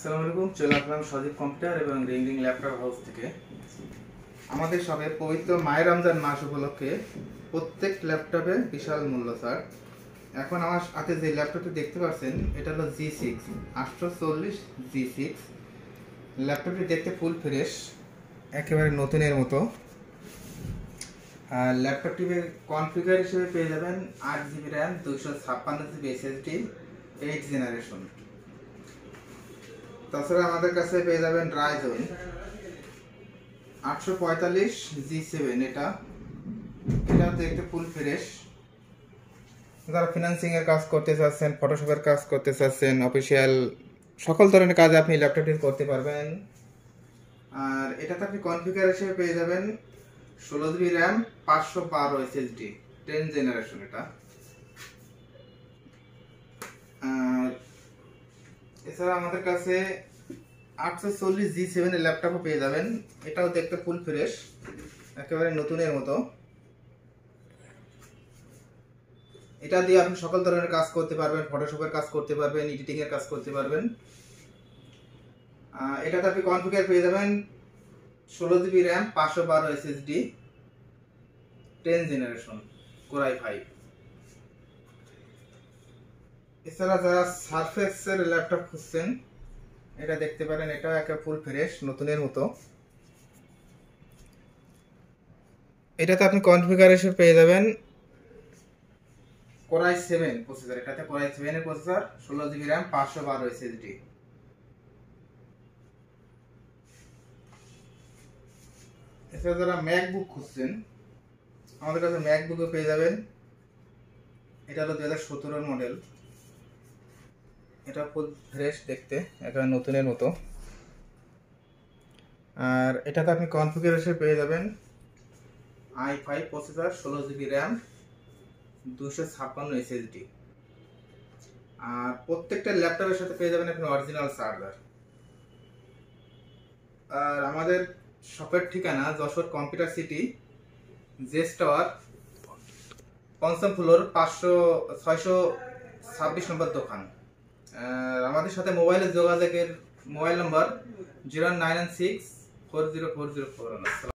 আসসালামু আলাইকুম। চলে আসলাম সজীব কম্পিউটার এবং রিং রিং ল্যাপটপ হাউস থেকে। আমাদের শপে পবিত্র মায়ের রমজান মাস উপলক্ষে প্রত্যেক ল্যাপটপে বিশাল মূল্য ছাড়। এখন আমার হাতে যে ল্যাপটপটি দেখতে পাচ্ছেন এটা হলো G6 840 G6। ল্যাপটপটি দেখতে ফুল ফ্রেশ, একেবারে নতুনের মতো। আর ল্যাপটপটির কনফিগার হিসেবে পেয়ে যাবেন 8GB RAM, 256GB SSD, 8 generation. তাছাড়া আমাদের কাছে পেয়ে যাবেন Ryzen 845 G7। এটা দেখতে ফুল ফ্রেশ। যারা ফিনান্সিং এর কাজ করতে চাচ্ছেন, ফটোশপের কাজ করতে চাচ্ছেন, অফিসিয়াল সকল ধরনের কাজ আপনি ল্যাপটপটি করতে পারবেন। আর এটাতে আপনি কনফিগার হিসেবে পেয়ে যাবেন 16GB র্যাম, 512 SSD, 10 জেনারেশন। এটা এছাড়া আমাদের কাছে 840 G7 এর ল্যাপটপও পেয়ে যাবেন। এটাও দেখতে ফুল ফ্রেশ, একেবারে নতুনের মতো। এটা দিয়ে আপনি সকল ধরনের কাজ করতে পারবেন, ফটোশপের কাজ করতে পারবেন, এডিটিং এর কাজ করতে পারবেন। এটাতে আপনি কনফিগার পেয়ে যাবেন 16GB RAM, 512 SSD, 10 generation, Core i5। এছাড়া যারা সারফেস এর ল্যাপটপ খুঁজছেন এটা দেখতে পারেন। এটা একটা ফুল ফ্রেশ, নতুনের মতো। এটাতে আপনি কনফিগার হিসেবে পেয়ে যাবেন Core i7 প্রসেসর। এটাতে Core i7 এর প্রসেসর, 16GB র্যাম, 512 SSD। এছাড়া যারা ম্যাকবুক খুঁজছেন আমাদের কাছে ম্যাকবুকও পেয়ে যাবেন। এটা হলো 2017 মডেল। এটা ফুল ফ্রেশ দেখতে, একেবারে নতুনের মতো। আর এটাতে আপনি কনফিগার হিসেবে পেয়ে যাবেন i5 processor, 16GB RAM, 256 SSD। আর প্রত্যেকটা ল্যাপটপের সাথে পেয়ে যাবেন আপনি অরিজিনাল চার্জার। আর আমাদের শপের ঠিকানা যশোর কম্পিউটার সিটি, জেস টাওয়ার, 5ম ফ্লোর, 626 নম্বর দোকান। আমাদের সাথে মোবাইলের যোগাযোগের মোবাইল নম্বর 0996 404041।